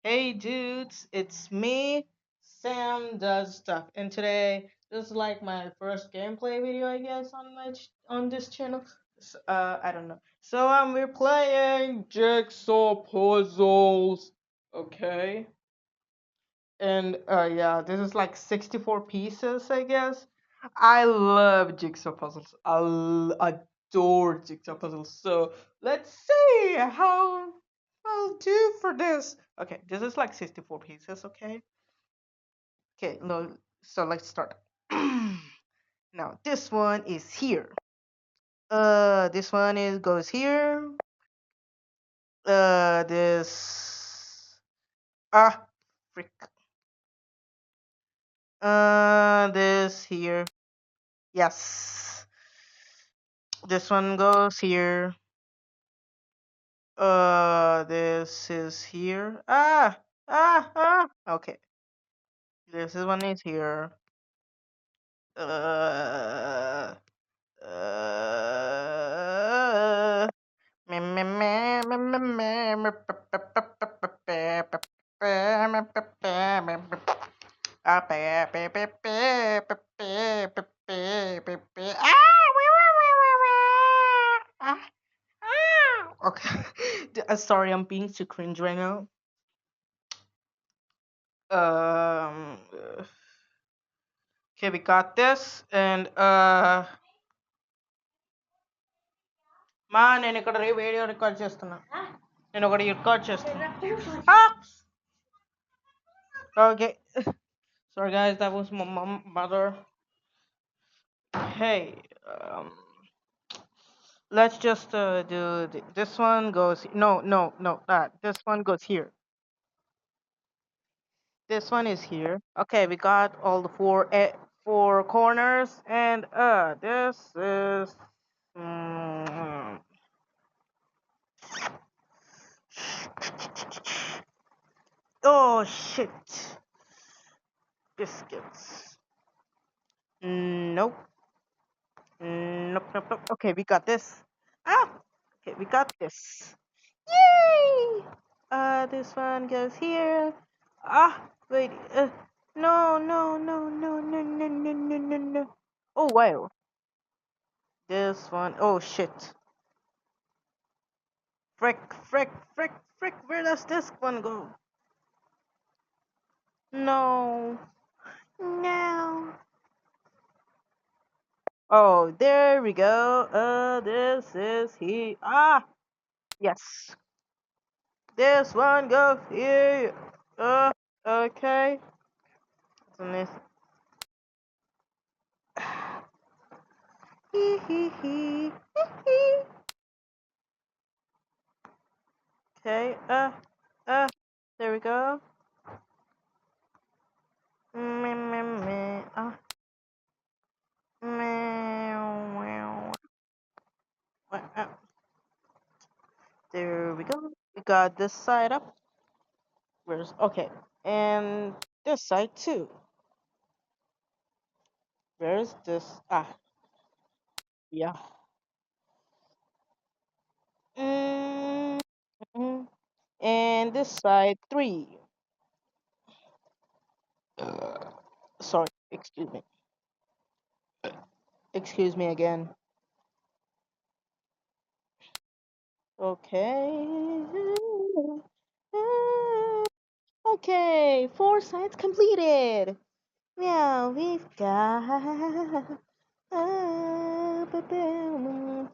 Hey dudes, it's me, Sam Does Stuff, and today this is like my first gameplay video, I guess, on on this channel. I don't know. So we're playing jigsaw puzzles, okay? And yeah, this is like 64 pieces, I guess. I love jigsaw puzzles. Adore jigsaw puzzles. So let's see how I'll do for this. Okay, this is like 64 pieces, okay? Okay, no, so let's start. Now this one is here. This one is goes here. This frick. This here. Yes. This one goes here. This is here. Okay. This is one is here. Uh, uh, me, me, me, me, me, me, me, pe, pe, pe, pe, pe, pe, pe, pe, me, pe, pe, me, pe, pe, pe, pe, pe, pe, pe, pe, pe, pe, pe. Wee, wee, wee, wee, wee. Okay. Sorry, I'm being too cringe right now. Um. Okay, we got this, and నేను ఇక్కడ video record చేస్తున్నా. నేను ఒకటి record చేస్తున్నా. Okay. Sorry guys, that was my mother. Hey, let's just do this one goes. No, no, no. That this one goes here. This one is here. Okay, we got all the four corners, and this is. Mm, oh shit! Biscuits. Nope. Nope. Nope. Nope. Okay, we got this. Ah. Okay, we got this. Yay! This one goes here. Wait. No, no, no, no, no, no, no, no, no, no. Oh wow. This one. Oh shit. Frick, frick, frick, frick. Where does this one go? No. No. Oh, there we go. This is here. Yes. This one goes here. Okay. So this. Hee hee hee. Hee. Okay. There we go. Meh, meh, meh. Meow, meow. There we go. We got this side up. Where's okay? And this side too. Where's this? Yeah. Mm, mm. And this side three. Sorry. Excuse me. Excuse me again. Okay. Okay, four sides completed. Yeah, we've got. Ba-boom.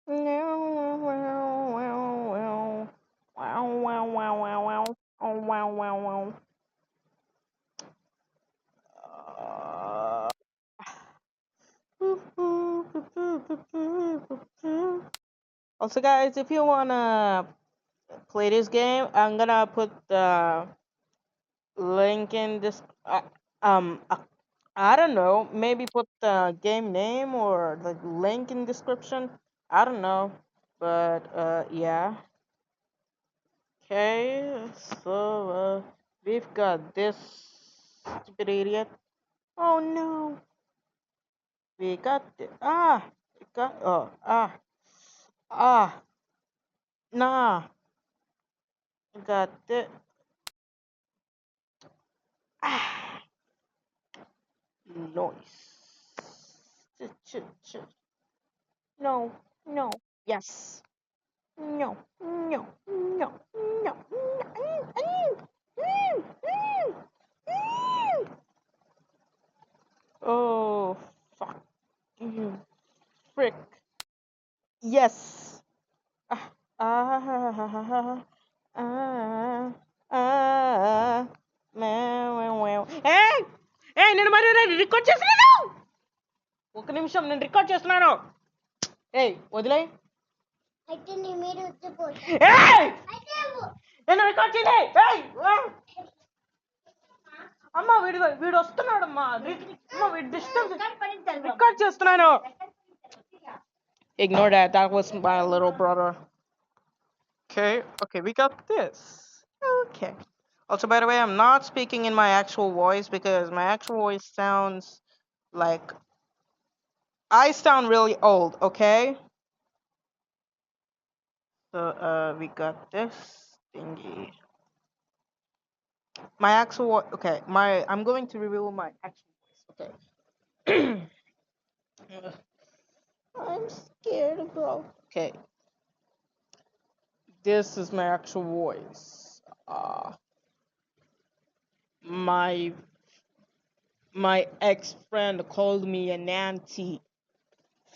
Wow, wow, wow, wow. Wow, wow, wow, wow, wow. Oh, wow, wow, wow. Also, guys, if you wanna play this game, I'm gonna put the link in this. Um, uh, I don't know. Maybe put the game name or the link in description. I don't know, but yeah. Okay, so we've got this stupid idiot. Oh no, we got the we got ah, nah, we got it. Noise. No, no, yes. No, no, no, no, no. Oh, fuck you, frick. Yes. Ah, ah, ah, ah, meow. Hey! Hey, నేను మరి record చేస్తున్నాను. ఒక నిమిషం నేను record చేస్తున్నాను. ఏయ్ వదిలే. అయితే నీ మీరు ఉచ్చిపోతా. ఏయ్! నేను రికార్డ్ చేయలే. ఏయ్! అమ్మ వీడు వస్తున్నాడమ్మా. అమ్మ వీడు డిస్టర్బ్ రికార్డ్ చేస్తున్నాను. Ignore that. That was my little brother. Okay, we got this. Okay. Also, by the way, I'm not speaking in my actual voice because my actual voice sounds like I sound really old. Okay. So, we got this thingy. My actual okay. I'm going to reveal my actual voice. Okay. I'm scared, bro. Okay. This is my actual voice. My ex friend called me an auntie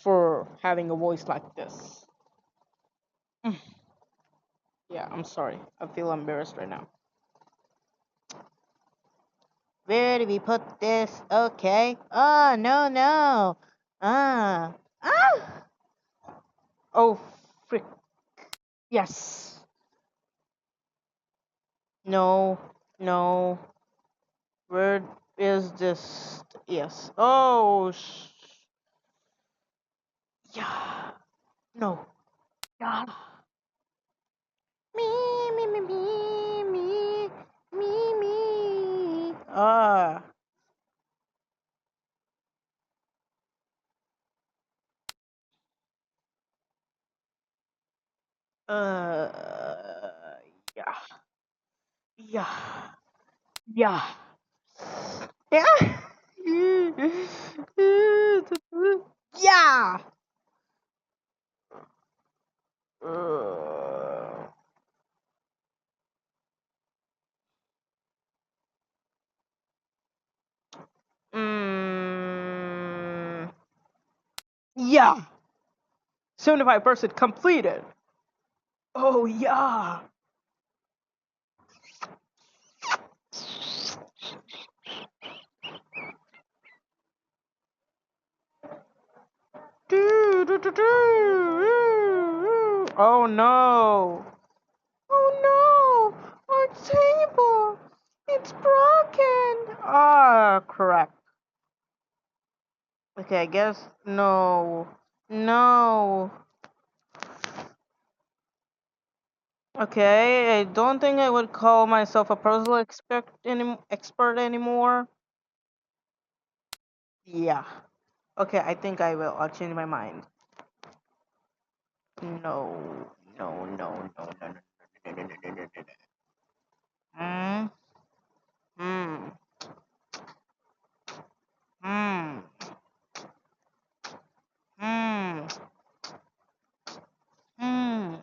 for having a voice like this. Yeah, I'm sorry. I feel embarrassed right now. Where do we put this? Okay. Oh, no, no. Ah. Ah. Oh, frick. Yes. No. No. Where is this? Yes. Oh, yeah. No. Yeah. Me, me, me, me, me, me, me. Ah. Yeah. Yeah. Yeah. Yeah. Yeah. Uh, mm, yeah. 75% completed. Oh yeah. Oh no. Oh no. Our table. It's broken. Ah, crap. Okay, I guess no. No. Okay, I don't think I would call myself a puzzle expert anymore. Yeah. Okay, I think I will. I'll change my mind. No. No, no, no, no, no, no, no, no, no, no, no. Hmm. Hmm. Hmm. Hmm. Hmm. Hmm.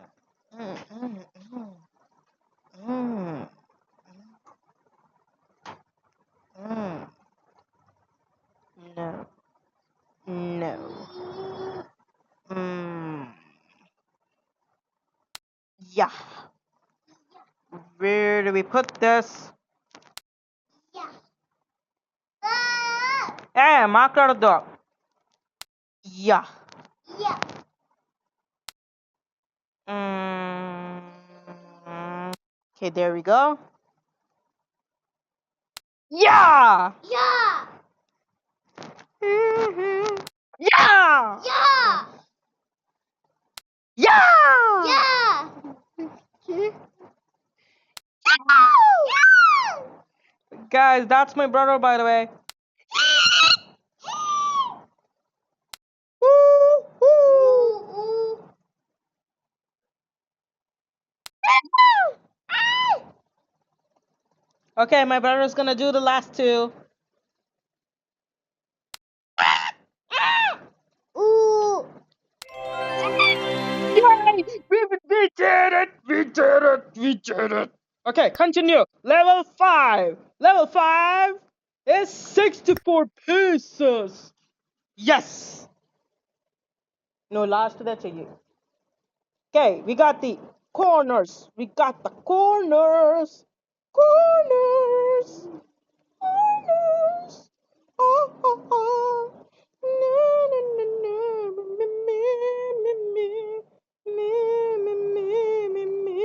Hmm. Hmm. Hmm. No. No. Hmm. Yeah. Where do we put this? Hey, marker dog. Yeah. Yeah. Okay, there we go. Yeah. Yeah. Yeah. Yeah. Yeah. Yeah. Yeah. Guys, that's my brother, by the way. Okay, my brother's gonna do the last two. it! We did it! Okay, continue. Level 5. Level 5 is 64 pieces. Yes! No, last that's a you. Okay, we got the corners. We got the corners. Corners. Corners. Oh, oh, oh. No, no, no, no. Me, me, me, me, me, me, me, me, me.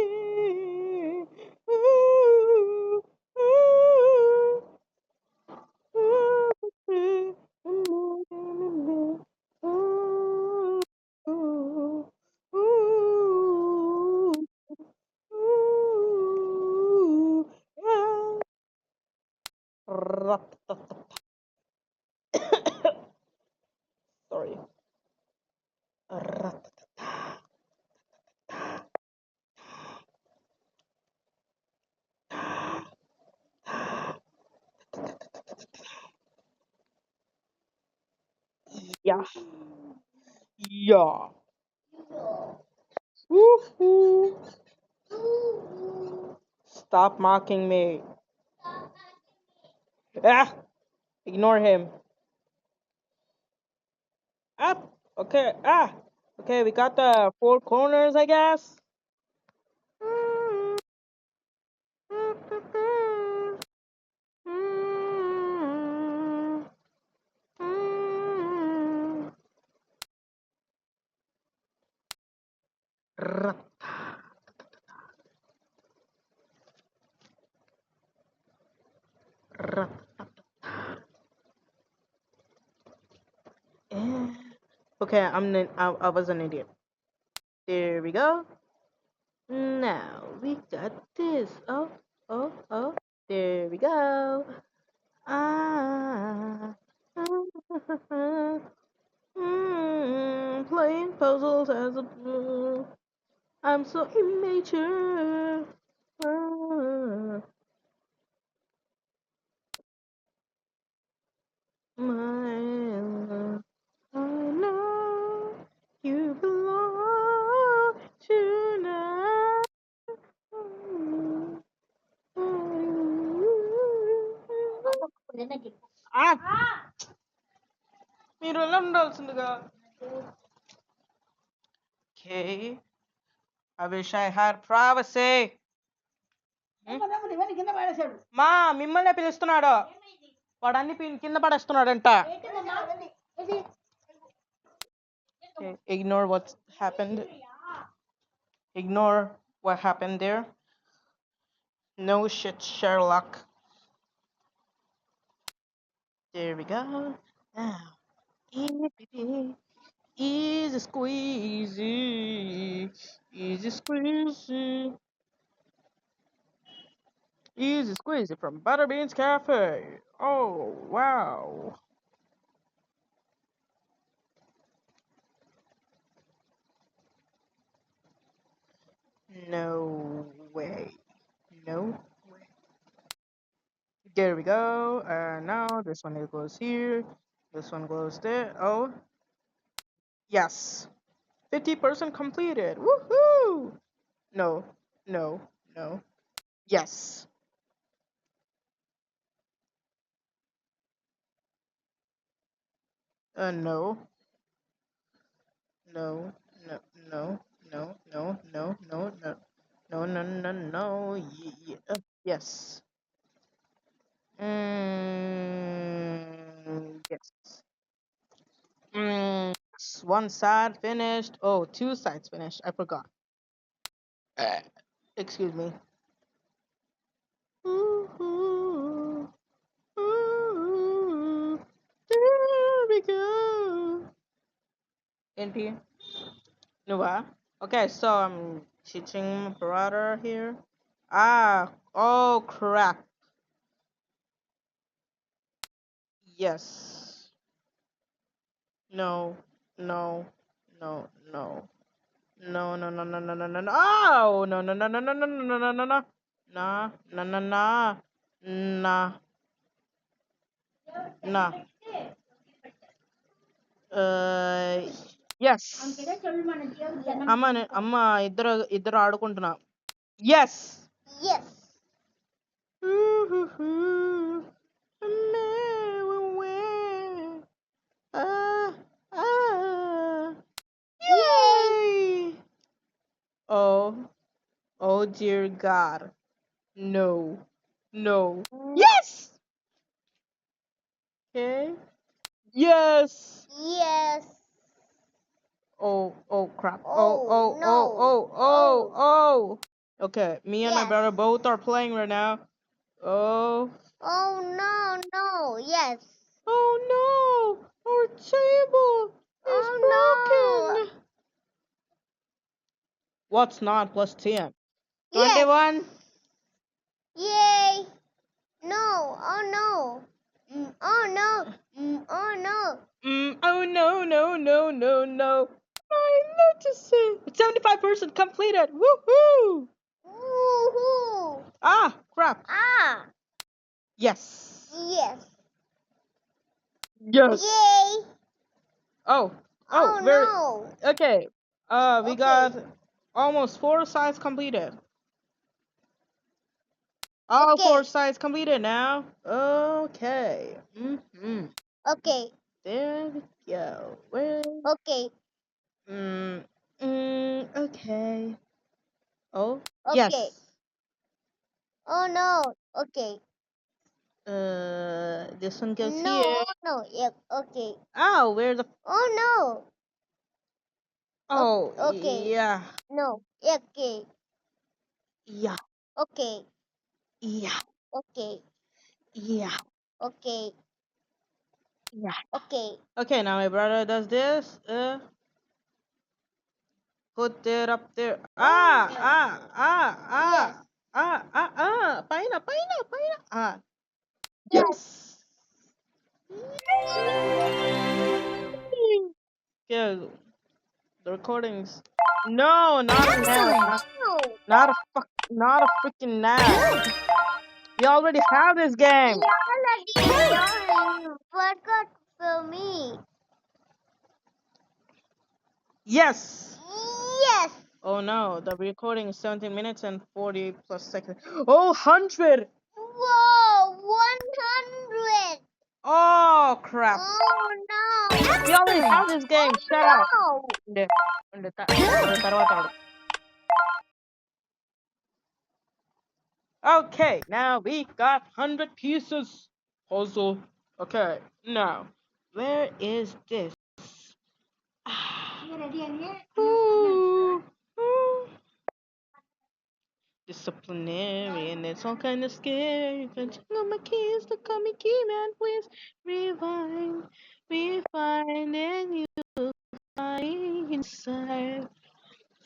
Ooh, ooh, ooh, ooh, ooh, ooh, ooh, yeah. Sorry. Yeah. Yeah. Woohoo. Stop mocking me. Ah, ignore him. Ah, okay. Ah, okay. We got the four corners, I guess. Okay, I was an idiot. There we go. Now we got this. Oh, oh, oh. There we go. Ah. Playing puzzles as a. I'm so immature. Ah, my love. I know you belong tonight. Ah, మీరు ఉండాల్సిందిగా. Okay, I wish I had privacy. మా మిమ్మల్నే పిలుస్తున్నాడు. వాడు అన్ని కింద పడేస్తున్నాడంట. Okay, ignore what happened. Ignore what happened there. No shit, Sherlock. There we go. Now, easy, easy squeezy, easy squeezy, easy squeezy from Butterbean's Cafe. Oh wow. No way. No way. There we go. Now this one goes here. This one goes there. Oh, yes. 50% completed. Woohoo! No, no, no. Yes. No, no, no, no, no, no, no, no, no, no, no, no, no. Yes. Yes. One side finished. Oh, two sides finished. I forgot. Excuse me. Ooh, ooh, ooh, there we go. NP. Nuwa. Okay, so I'm teaching my brother here. Ah, oh crap. Yes. No, no, no, no. No, no, no, no, no, no, no, no. Oh, no, no, no, no, no, no, no, no, no, no, no. Nah, nah, nah, nah. Nah, nah. Yes. అమ్మ ఇద్దరు ఆడుకుంటున్నా. Yes. Yes. Ooh, ah, ah. Yay. Yay! Oh, oh dear God. No. No. Yes! Okay. Yes! Yes. Oh, oh crap. Oh, Oh oh, oh, no. oh, oh, Oh. oh. Okay, me and my Yes. brother both are playing right now. Oh. Oh no, no. Yes. Oh no! Our table is Oh no. broken! What's 9 plus 10? Yes. 21? Yay. No. Oh no. Oh no. Oh no. Oh no, no, no, no, no. I meant to say. It's 75% completed. Woohoo! Woohoo. Ah, crap. Ah. Yes. Yes. Yes. Yay. Oh, oh, Oh very. no. Okay. We Okay. got almost 4 sides completed. All Okay. 4 sides completed now. Okay. Okay. There we go. Where? Okay. Mm, okay. Oh, Okay. yes. Oh no. Okay. This one goes No. here. Oh no. Yep. Okay. Oh, where the? Oh no. Oh, Okay. yeah, No. Okay. yeah, Okay. yeah, Okay. yeah, Okay. yeah. Okay. Okay, now my brother does this. Put it up there. Ah, ah, ah, Yes. ah, ah, ah, ah. Paina, paina, paina. Ah, Yes. yes. Good. The recordings. No, not a nap. Excellent. Not, No. not a fuck. Not a freaking nap. Good. We already have this game. Already you forgot for me. Yes. Yes. Oh no, the recording is 17 minutes and 40 plus seconds. Oh, 100. Whoa. 100. Oh, crap. Oh no. We already have Excellent. this game. Oh Shut up. no. ఉండే, ఉండే, Good. తర్వాత ఆడు. Okay, now we got 100 pieces. Puzzle. Okay, now, where is this? Ooh, ooh. Disciplinary, and it's all kind of scary. If I tingle my keys to call me key man, please rewind, rewind, and you find inside.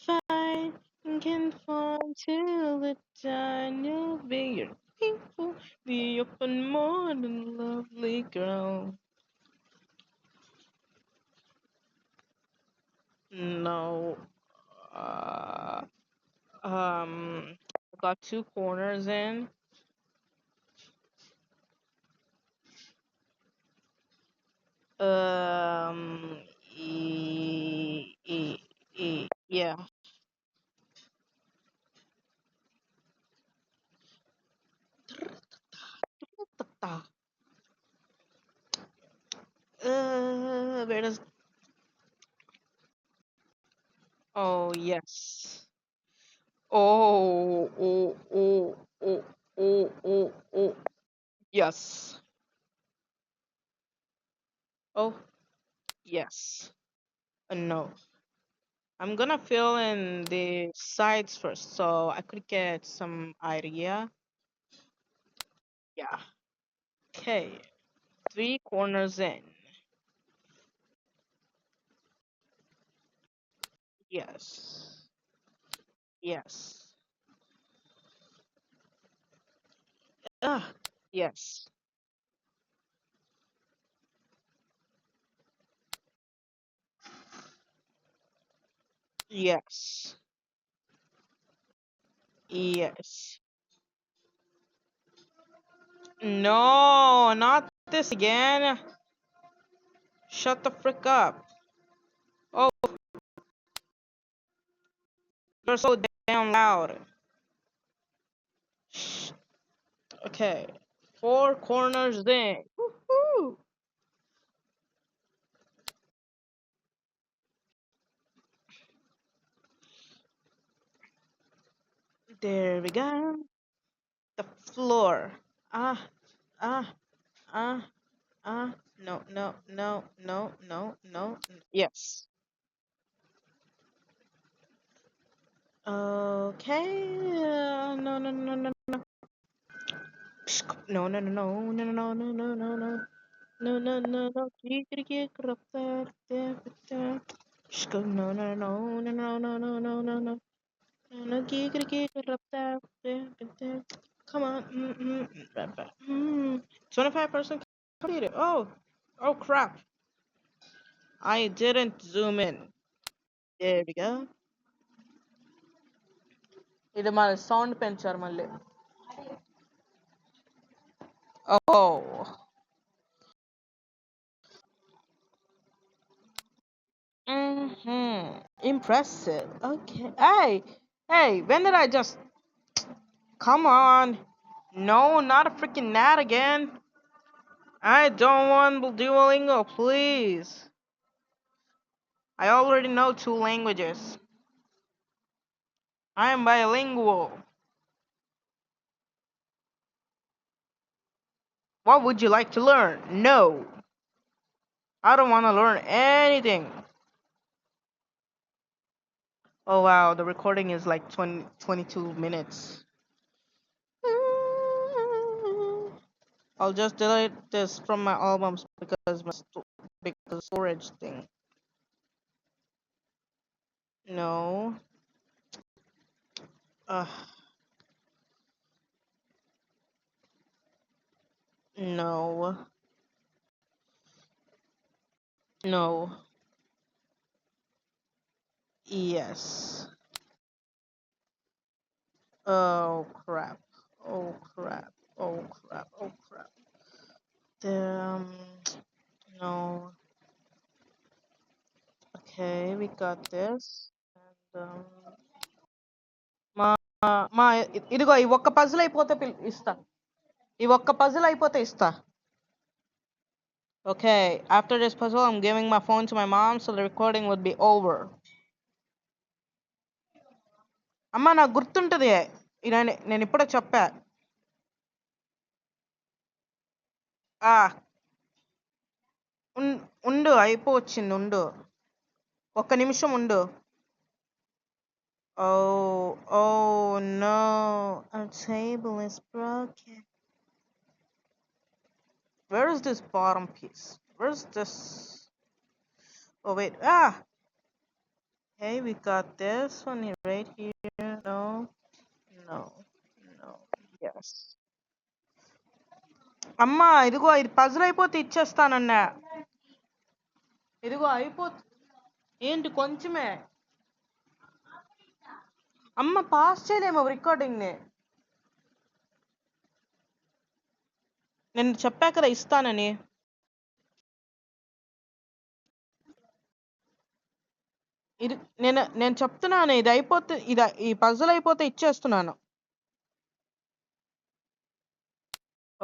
Find and can fall till the time you'll be your people, the open more than lovely girl. No, uh, I got 2 corners in. Um, yeah. Where does? Oh yes. Oh, oh, oh, oh, oh, oh, oh. Yes. Oh, yes. No. I'm gonna fill in the sides first, so I could get some idea. Yeah. Okay. 3 corners in. Yes. Yes. Ah, yes. Yes. Yes. No, not this again. Shut the frick up. Oh, you're so damn loud. Okay. Four corners thing. Woohoo! There we go. The floor. Ah, ah, ah, ah. No, no, no, no, no, no. Yes. Okay. No, no, no, no, no. No, no, no, no, no, no, no, no, no, no. No, no, no, no. No, no, no, no, no, no, no, no, no, no. No, come on. 25% completed. Oh, oh crap. I didn't zoom in. There we go. ఇది మన sound పెంచారు మళ్ళీ. Oh. Impressive. Okay. Hey, hey, when did I just. Come on. No, not a freaking gnat again. I don't want Duolingo, please. I already know two languages. I am bilingual. What would you like to learn? No. I don't want to learn anything. Oh wow, the recording is like 22 minutes. I'll just delete this from my albums because because storage thing. No. Uh, no. No. Yes. Oh crap. Oh crap. Oh crap. Oh crap. Um, no. Okay, we got this. And మా మా ఇదిగో ఈ ఒక్క puzzle అయిపోతే ఇస్తా. ఈ ఒక్క puzzle అయిపోతే ఇస్తా. Okay, after this puzzle, I'm giving my phone to my mom so the recording would be over. అమ్మ నాకు గుర్తుంటది. నేను ఇప్పుడే చెప్పా. ఉండు అయిపోవచ్చింది ఉండు. ఒక్క నిమిషం ఉండు. Oh no, our table is broken. Where is this bottom piece? Where's this? Oh wait, hey, we got this one here, right here. No, no, no. Yes. అమ్మా ఇదిగో ఇది పజిల్ అయిపోతే ఇచ్చేస్తానన్నా. ఇదిగో అయిపోతే ఏంటి కొంచెమే. అమ్మ పాస్ చేయలేమో రికార్డింగ్ ని. నేను చెప్పా కదా ఇస్తానని. ఇది నేను చెప్తున్నాను ఇది అయిపోతే ఈ పజిల్ అయిపోతే ఇచ్చేస్తున్నాను.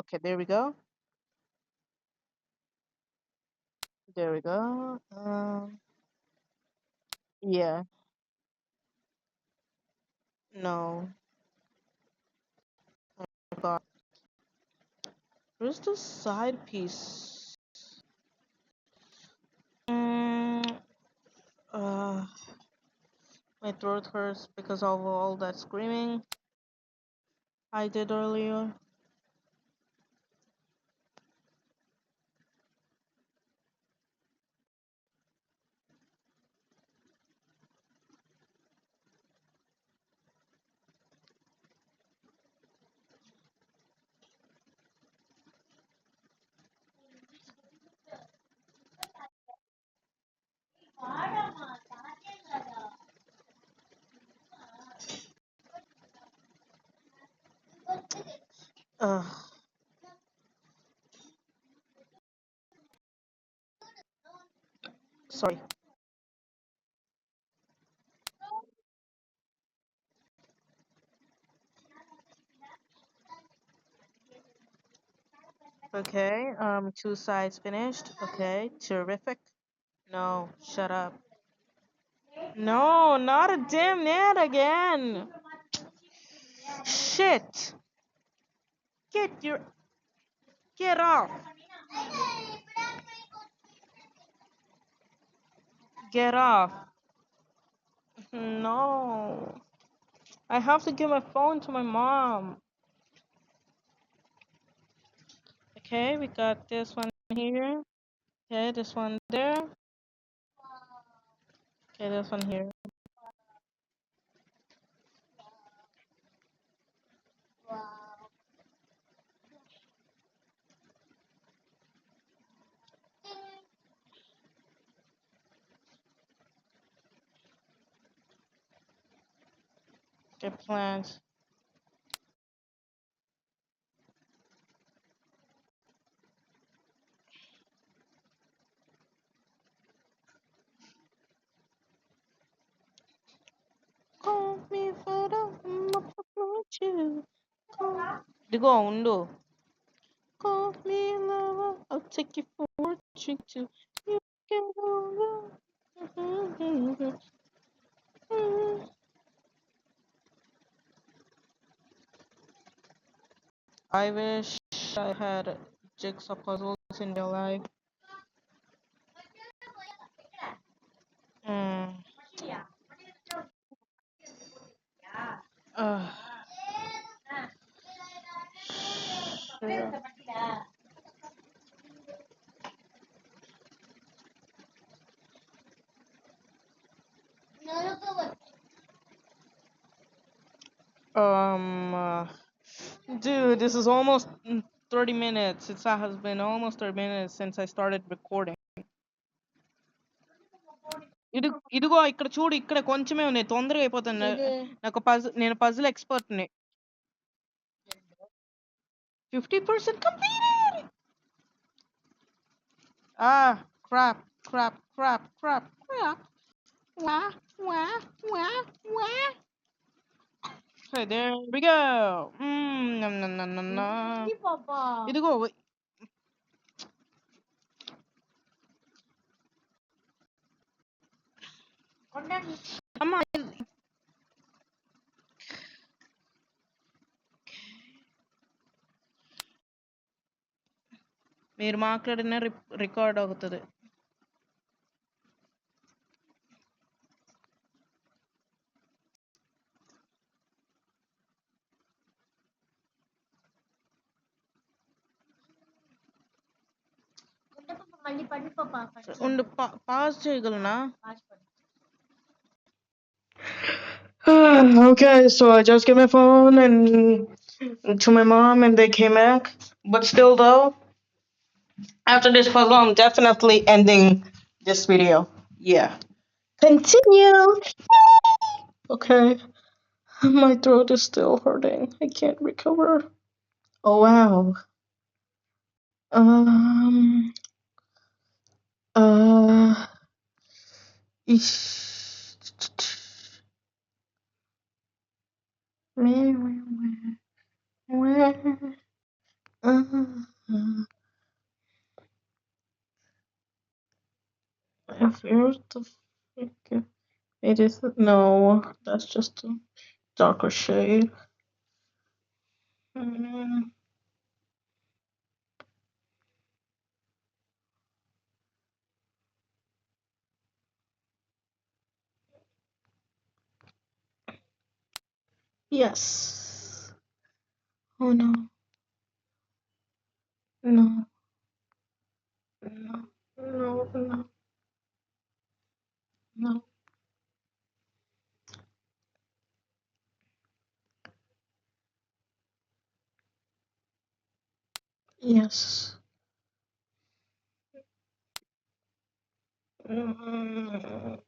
Okay, there we go. There we go. Yeah. No. God. Where's the side piece? Mm, uh, my throat hurts because of all that screaming I did earlier. Uh, sorry. Okay, two sides finished. Okay, terrific. No, shut up. No, not a damn net again. Shit. Get your get off. Get off. No. I have to give my phone to my mom. Okay, we got this one here. Okay, this one there. Okay, this one here. Okay, plants. Call me for the ఇదిగో ఉండు. Call me lover, I'll take you for a drink too. You can over. I wish I had jigsaw puzzles in real life. Mm. Uh, sure. Um, uh, Dude, this is almost 30 minutes. It has been almost 30 minutes since I started recording. ఇదిగో ఇక్కడ చూడు, ఇక్కడ కొంచెమే ఉన్నాయి, తొందరగా అయిపోతాను. నాకు నేను పజిల్ ఎక్స్పర్ట్ ని. 50% completed. Crap. Wah, wah, wah, wah. Okay, there we go. Nom, nom, nom, nom, nom. ఇదిగో అమ్మా, మీరు మాట్లాడిన రికార్డ్ అవుతుంది. ఉండు, పాజ్ చేయగలనా? Okay, so I just gave my phone and to my mom and they came back. But still though, after this puzzle, I'm definitely ending this video. Yeah. Continue. Okay. My throat is still hurting. I can't recover. Oh wow. Um. Uh. Ish. Where? Where's the frick? It is no. That's just a darker shade. Mm, yes. Oh no. No. No. No. No. No. Yes. Mm,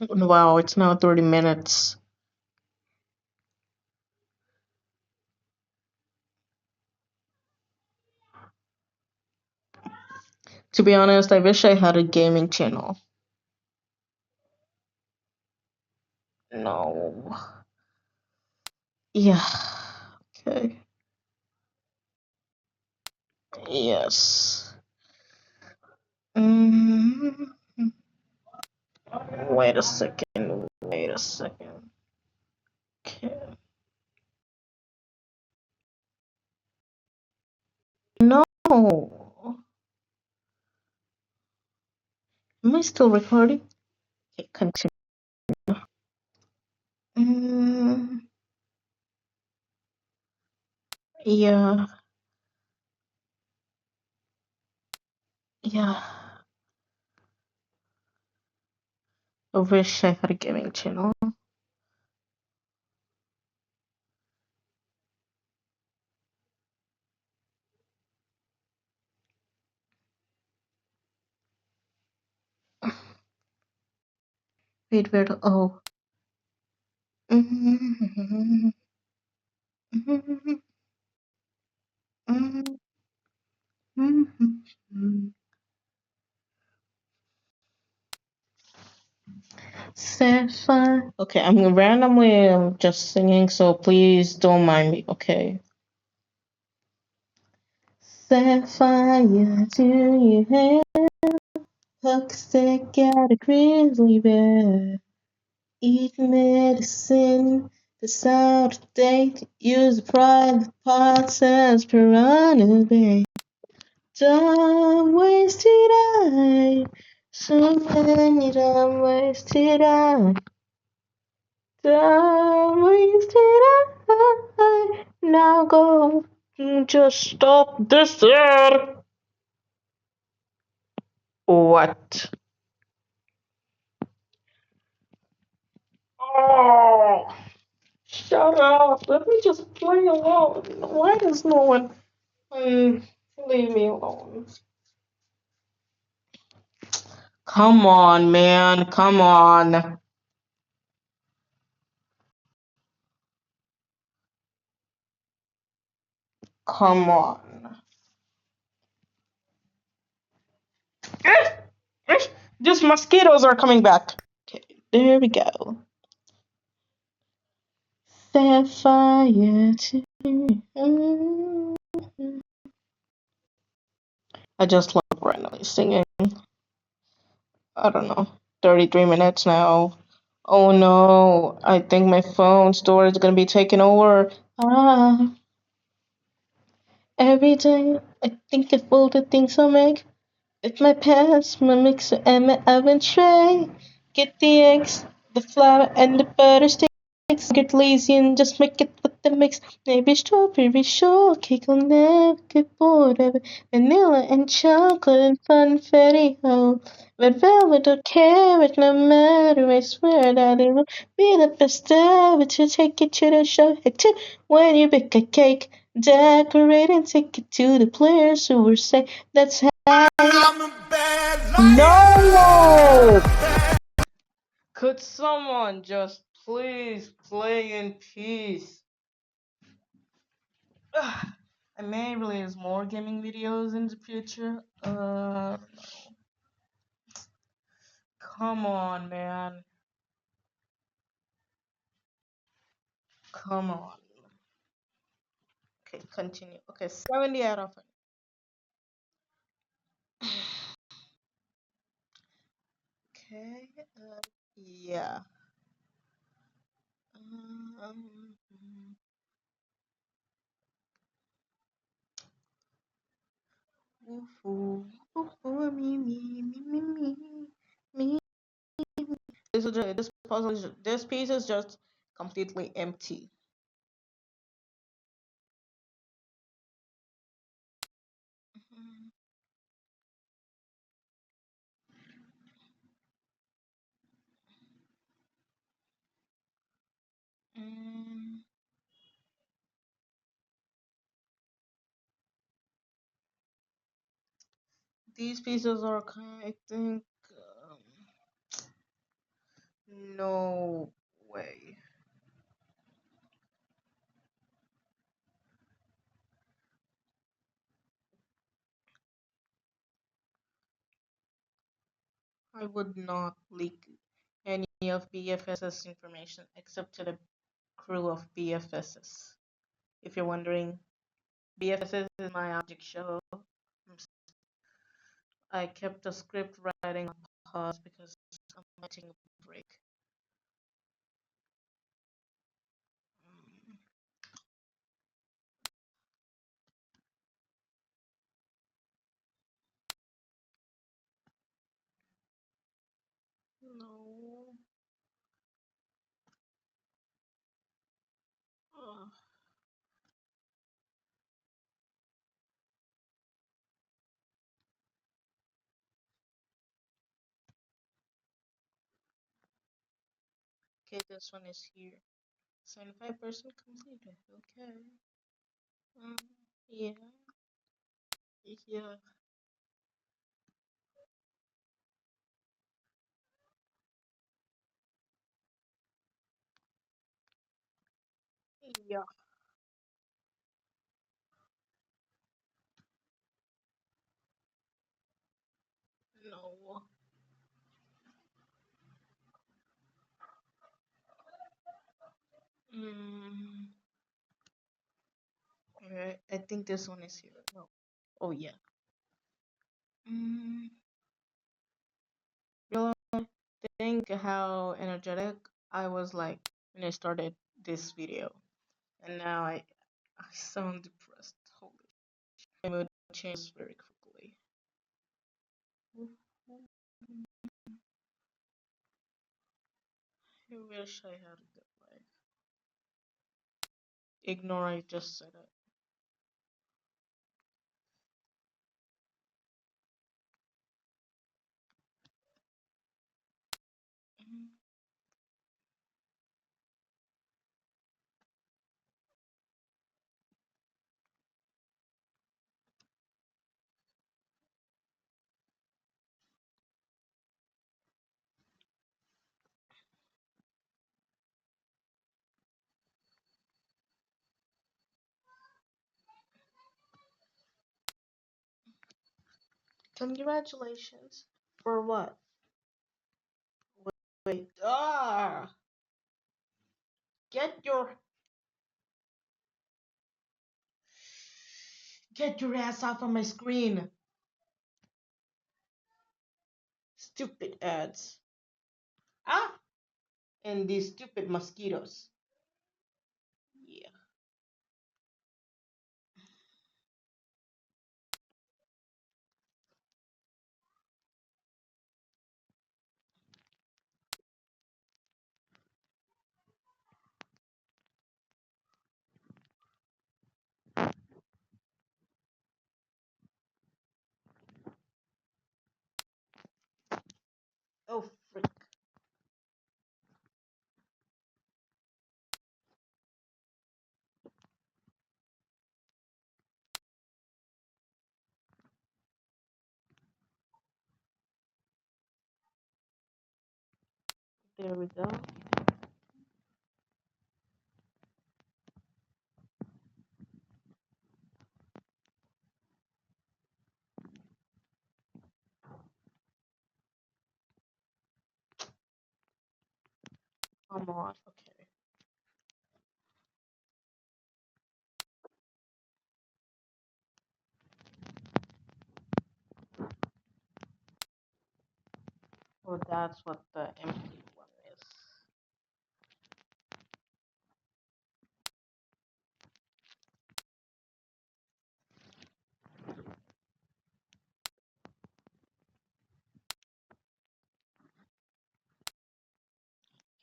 wow, it's now 30 minutes. To be honest, I wish I had a gaming channel. No. Yeah. Okay. Yes. Mm, wait a second. Wait a second. Okay. No. Am I still recording? Okay, continue. Mm, yeah. Yeah. I wish I had a gaming channel. Wait, where? Oh. Mm, mm, mm, mm. Sapphire. Okay, I'm randomly just singing, so please don't mind me. Okay. Sapphire, do you have a stick at a grizzly bear? Eat medicine that's out of date. Use private parts as piranha bait. Dumb ways to die. So many dumb ways to die. Dumb ways to die. Now go. Just stop this there. What? Oh, shut up. Let me just play alone. Why does no one leave me alone? Come on, man. Come on. Come on. Just mosquitoes are coming back. Okay, there we go. Sapphire too. I just love randomly singing. I don't know. 33 minutes now. Oh no, I think my phone storage is gonna be taken over. Ah, every day I think of all the things I make. It's my pants, my mixer, and my oven tray. Get the eggs, the flour, and the butter sticks. Get lazy and just make it with the mix. Maybe strawberry shortcake, I'll never get bored of it. Vanilla and chocolate and funfetti, oh. Red velvet or carrot, no matter, I swear that it will be the best ever to take it to the show. Hey, too, when you bake a cake, decorate and take it to the players who will say that's how. No! Could someone just please play in peace? Ugh, I may release more gaming videos in the future. Come on, man. Come on. Okay, continue. Okay, 70 out of it. Okay, yeah. Um, ooh, ooh, ooh, me. This piece is just completely empty. Mhm. Mm, these pieces are kind. I think. No way. I would not leak any of BFS's information except to the crew of BFSs. If you're wondering, BFSs is my object show. I kept the script writing on pause because I'm taking a break. Mm, no. Ugh. Okay, this one is here. 75% completed. Okay. Um, yeah. Yeah. Yeah. No. Mm. Alright, I think this one is here. No. Oh yeah. Mm. You know, think how energetic I was like when I started this video, and now I sound depressed. Holy, my mood changes very quickly. I wish I had a good life. Ignore I just said it. Mm. Congratulations. For what? Wait. Ah! Get your Get your ass off of my screen. Stupid ads. Ah! And these stupid mosquitoes. Yeah. Oh, frick. There we go. Come on. Okay. Oh, that's what the empty one is.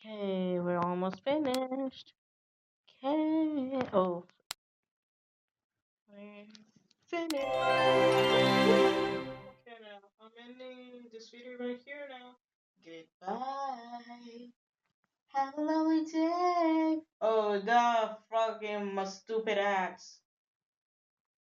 Okay, we're almost finished. Okay. Oh, we're finished. Okay, now I'm ending this video right here now. Goodbye. Have a lovely day. Oh, the fucking my stupid ass.